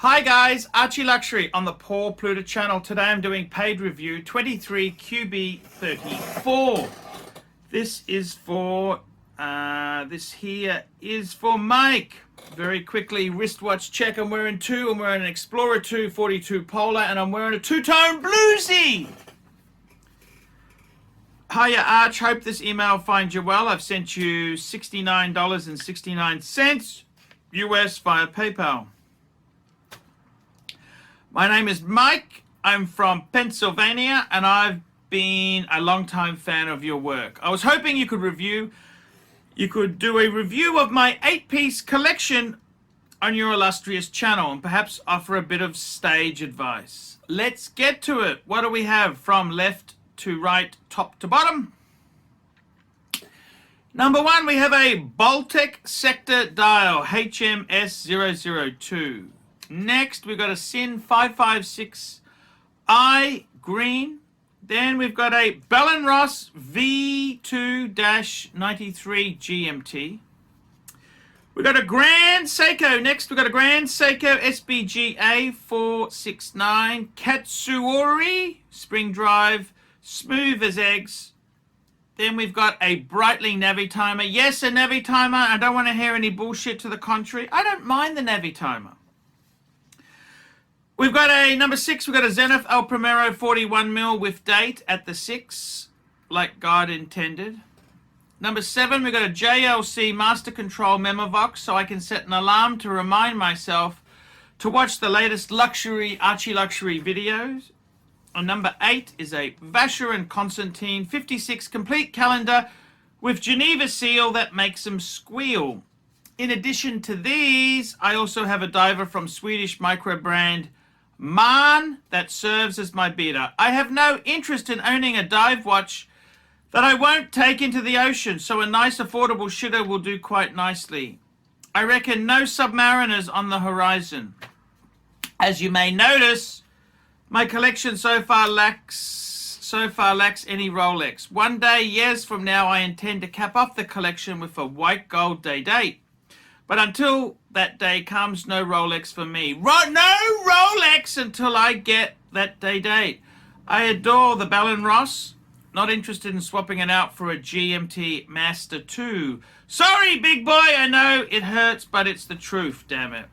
Hi guys, ArchieLuxury on the Paul Pluta channel. Today I'm doing paid review 23QB34. This is for, this here is for Mike. Very quickly, wristwatch check. I'm wearing two. I'm wearing an Explorer 2 42 Polar and I'm wearing a two-tone bluesy. Hiya Arch, hope this email finds you well. I've sent you $69.69 US via PayPal. My name is Mike. I'm from Pennsylvania and I've been a long-time fan of your work. I was hoping you could do a review of my 8-piece collection on your illustrious channel and perhaps offer a bit of stage advice. Let's get to it. What do we have from left to right, top to bottom? Number one, we have a Baltic sector dial HMS002. Next, we've got a SIN 556i green. Then we've got a Bell & Ross V2-93 GMT. We've got a Grand Seiko. Next, we've got a Grand Seiko SBGA 469 Katsuori spring drive, smooth as eggs. Then we've got a Breitling Navi timer. Yes, a Navi timer. I don't want to hear any bullshit to the contrary. I don't mind the Navi timer. We've got a number 6, we've got a Zenith El Primero 41mm with date at the 6, like God intended. Number 7, we've got a JLC Master Control Memovox, so I can set an alarm to remind myself to watch the latest ArchieLuxury videos. And number 8 is a Vasher and Constantine 56 complete calendar with Geneva seal that makes them squeal. In addition to these, I also have a diver from Swedish micro brand MAN that serves as my beater. I have no interest in owning a dive watch that I won't take into the ocean, so a nice affordable shitter will do quite nicely. I reckon no Submariners on the horizon. As you may notice, my collection so far lacks any Rolex. One day, years from now, I intend to cap off the collection with a white gold day-date. But until that day comes, no Rolex for me. No Rolex until I get that day-date. I adore the Bell & Ross. Not interested in swapping it out for a GMT Master 2. Sorry, big boy, I know it hurts, but it's the truth, damn it.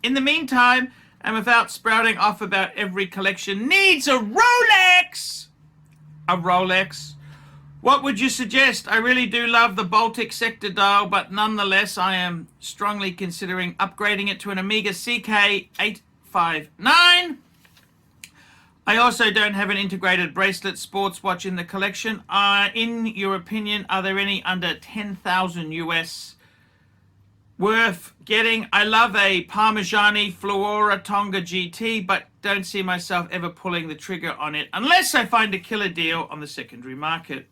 In the meantime, and without sprouting off about every collection needs a Rolex! A Rolex. What would you suggest? I really do love the Baltic sector dial, but nonetheless, I am strongly considering upgrading it to an Omega CK859. I also don't have an integrated bracelet sports watch in the collection. In your opinion, are there any under 10,000 US worth getting? I love a Parmigiani Flora Tonga GT, but don't see myself ever pulling the trigger on it unless I find a killer deal on the secondary market.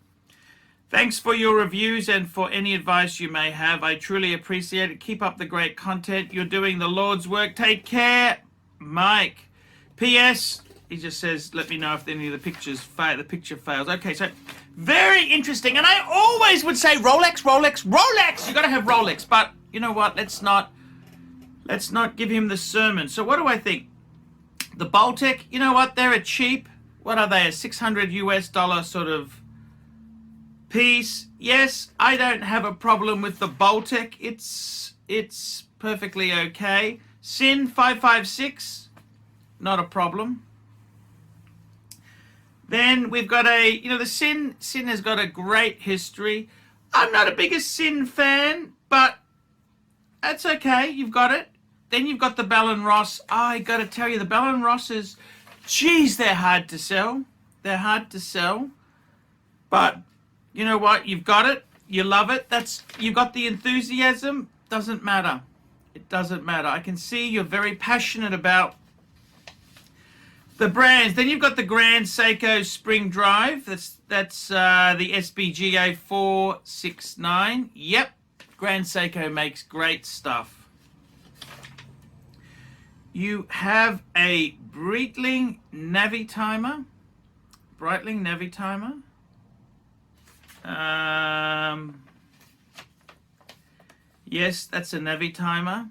Thanks for your reviews and for any advice you may have. I truly appreciate it. Keep up the great content. You're doing the Lord's work. Take care, Mike. P.S. He just says, let me know if any of the picture fails. Okay, so very interesting. And I always would say Rolex, Rolex, Rolex. You got to have Rolex. But you know what? Let's not give him the sermon. So what do I think? The Baltic, you know what? They're a cheap, what are they? A $600 US sort of piece. Yes, I don't have a problem with the Baltic. It's perfectly okay. SIN 556, not a problem. Then we've got the SIN has got a great history. I'm not a biggest SIN fan, but that's okay. You've got it. Then you've got the Bell & Ross. I got to tell you, the Bell & Rosses, geez, they're hard to sell. They're hard to sell. But you know what? You've got it. You love it. You've got the enthusiasm. Doesn't matter. It doesn't matter. I can see you're very passionate about the brands. Then you've got the Grand Seiko Spring Drive. That's the SBGA 469. Yep. Grand Seiko makes great stuff. You have a Breitling Navi timer. Yes, that's a Navi timer.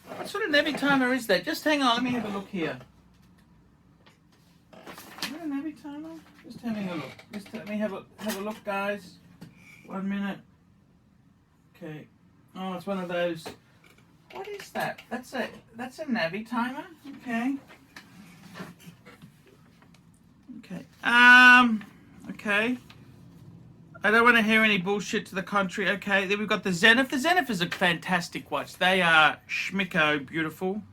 What sort of Navi timer is that? Just hang on, let me have a look here. Is that a Navi timer? Just having a look. Just let me have a look, guys. 1 minute. Okay. Oh, it's one of those. What is that? That's a Navi timer. Okay. Okay. Okay. I don't want to hear any bullshit to the contrary. Okay, then we've got the Zenith. The Zenith is a fantastic watch. They are schmicko beautiful.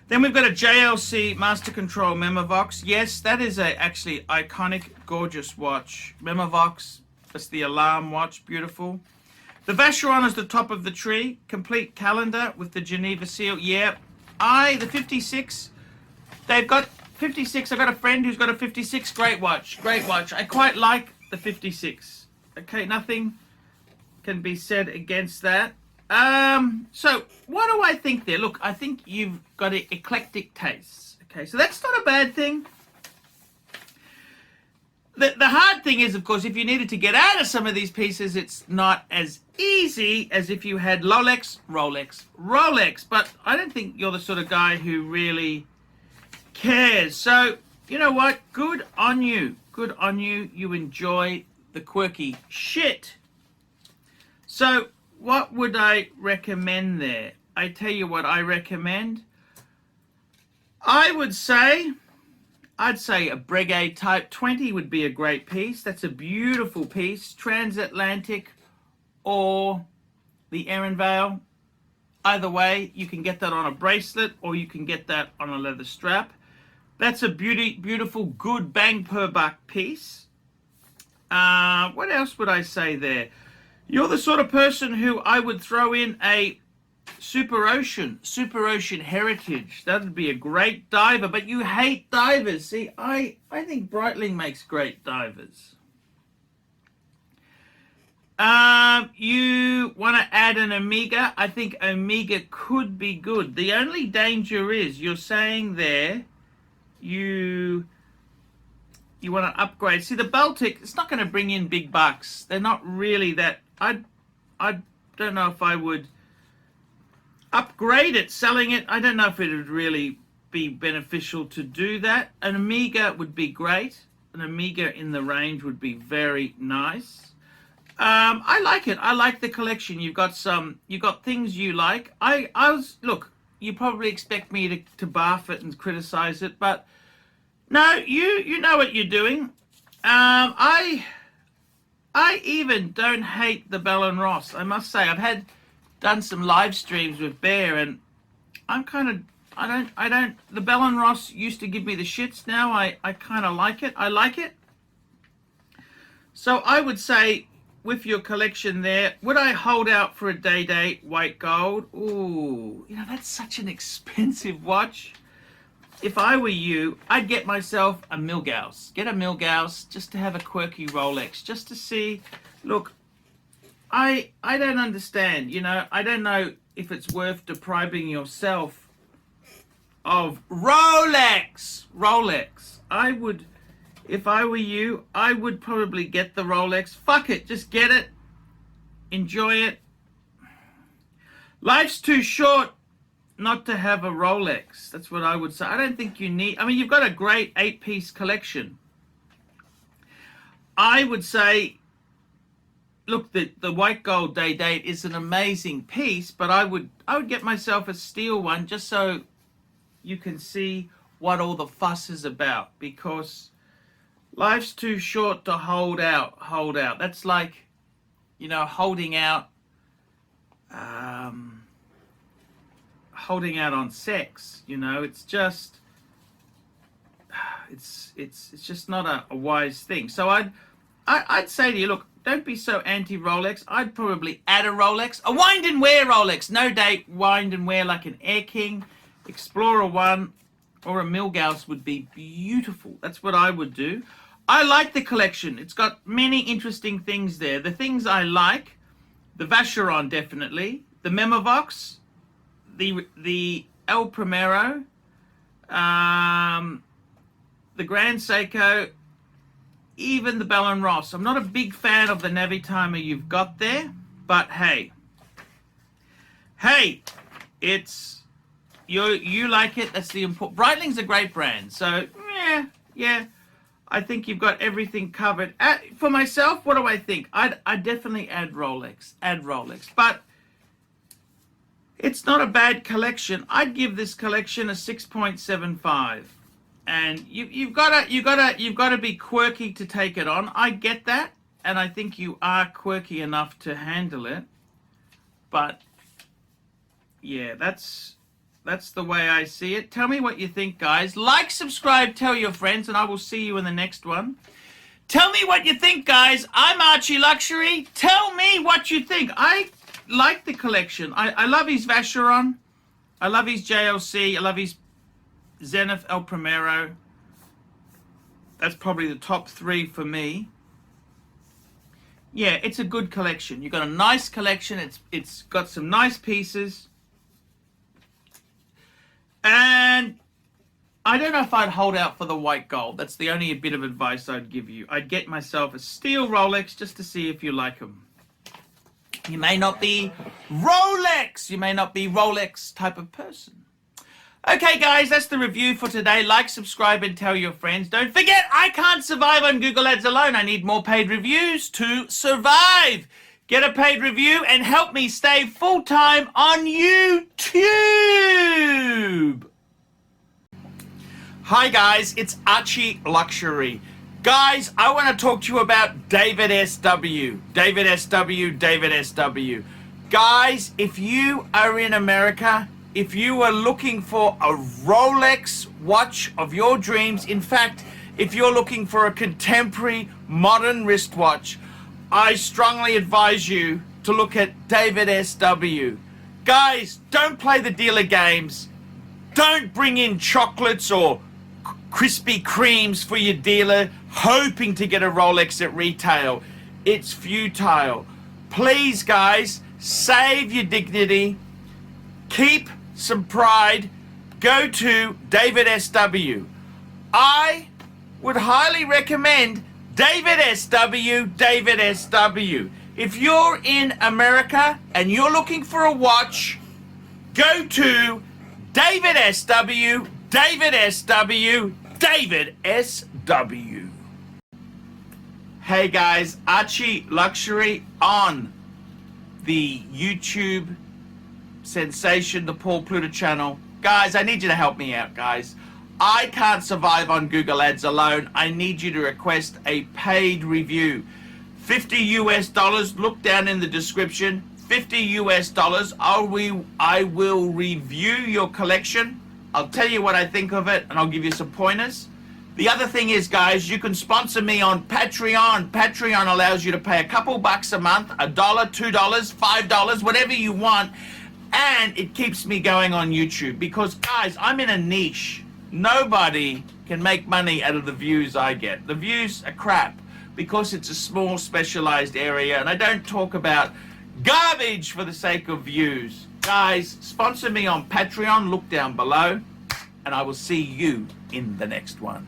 Then we've got a JLC Master Control Memovox. Yes, that is a actually iconic, gorgeous watch. Memovox, that's the alarm watch, beautiful. The Vacheron is the top of the tree. Complete calendar with the Geneva seal. Yeah, the 56, they've got 56. I've got a friend who's got a 56. Great watch, great watch. I quite like the 56. Okay, nothing can be said against that. So what do I think there? Look, I think you've got eclectic tastes. Okay, so that's not a bad thing. The hard thing is, of course, if you needed to get out of some of these pieces, it's not as easy as if you had Rolex. But I don't think you're the sort of guy who really cares. So, you know what? Good on you. Good on you. You enjoy the quirky shit. So, what would I recommend there? I tell you what I recommend. I'd say a Breguet Type 20 would be a great piece. That's a beautiful piece. Transatlantic or the Ehrenvale. Either way, you can get that on a bracelet or you can get that on a leather strap. That's a beautiful, good bang per buck piece. What else would I say there? You're the sort of person who I would throw in a Super Ocean Heritage. That would be a great diver, but you hate divers. See, I think Breitling makes great divers. You want to add an Omega? I think Omega could be good. The only danger is you're saying there you want to upgrade. See, the Baltic, it's not going to bring in big bucks. They're not really that. I don't know if I would upgrade it, selling it. I don't know if it would really be beneficial to do that. An Omega would be great. An Omega in the range would be very nice. I like it. I like the collection. You've got things you like. Look, you probably expect me to barf it and criticize it, but no, you know what you're doing. I even don't hate the Bell & Ross. I must say, I've done some live streams with Bear, and I'm kind of, the Bell & Ross used to give me the shits. Now I kind of like it. I like it. So I would say, with your collection there, would I hold out for a Day white gold? Ooh, that's such an expensive watch. If I were you, I'd get myself a Milgauss. Get a Milgauss just to have a quirky Rolex, just to see. Look, I don't understand. I don't know if it's worth depriving yourself of Rolex. I would, if I were you, I would probably get the Rolex. Fuck it, just get it. Enjoy it. Life's too short not to have a Rolex. That's what I would say. I don't think you need. I mean, you've got a great 8-piece collection. I would say, look, the white gold day date is an amazing piece, but I would get myself a steel one just so you can see what all the fuss is about, because life's too short to hold out. That's like, holding out on sex. It's just it's just not a wise thing. So I'd say to you, look, don't be so anti-Rolex. I'd probably add a Rolex, a wind and wear Rolex, no date, wind and wear, like an Air King, Explorer 1, or a Milgauss would be beautiful. That's what I would do. I like the collection. It's got many interesting things there. The things I like, the Vacheron definitely, the Memovox, the El Primero, the Grand Seiko, even the Bell & Ross. I'm not a big fan of the Navi timer you've got there, but hey, It's you like it. That's the important. Breitling's a great brand. So yeah. I think you've got everything covered. For myself, what do I think? I'd definitely add Rolex. But it's not a bad collection. I'd give this collection a 6.75. And you've got to be quirky to take it on. I get that, and I think you are quirky enough to handle it. But yeah, that's the way I see it. Tell me what you think, guys. Like, subscribe, tell your friends, and I will see you in the next one. Tell me what you think, guys. I'm ArchieLuxury. Tell me what you think. I like the collection. I love his Vacheron. I love his JLC. I love his Zenith El Primero. That's probably the top 3 for me. Yeah, it's a good collection. You've got a nice collection. It's got some nice pieces. And I don't know if I'd hold out for the white gold. That's the only bit of advice I'd give you. I'd get myself a steel Rolex just to see if you like them. You may not be Rolex. You may not be Rolex type of person. Okay, guys, that's the review for today. Like, subscribe, and tell your friends. Don't forget, I can't survive on Google Ads alone. I need more paid reviews to survive. Get a paid review and help me stay full-time on YouTube. Hi, guys. It's ArchieLuxury. Guys, I want to talk to you about David SW. David SW. Guys, if you are in America, if you are looking for a Rolex watch of your dreams, in fact, if you're looking for a contemporary modern wristwatch, I strongly advise you to look at David SW. Guys, don't play the dealer games. Don't bring in chocolates or Krispy Kremes for your dealer hoping to get a Rolex at retail. It's futile. Please, guys, save your dignity. Keep some pride. Go to David SW. I would highly recommend David SW. If you're in America and you're looking for a watch, go to David SW. Hey guys, ArchieLuxury on the YouTube sensation, the Paul Pluta channel. Guys, I need you to help me out, guys. I can't survive on Google Ads alone. I need you to request a paid review. $50 US. Look down in the description. $50 US. I will review your collection. I'll tell you what I think of it, and I'll give you some pointers. The other thing is, guys, you can sponsor me on Patreon. Patreon allows you to pay a couple bucks a month, $1, $2, $5, whatever you want, and it keeps me going on YouTube because, guys, I'm in a niche. Nobody can make money out of the views I get. The views are crap because it's a small specialized area, and I don't talk about garbage for the sake of views. Guys, sponsor me on Patreon. Look down below, and I will see you in the next one.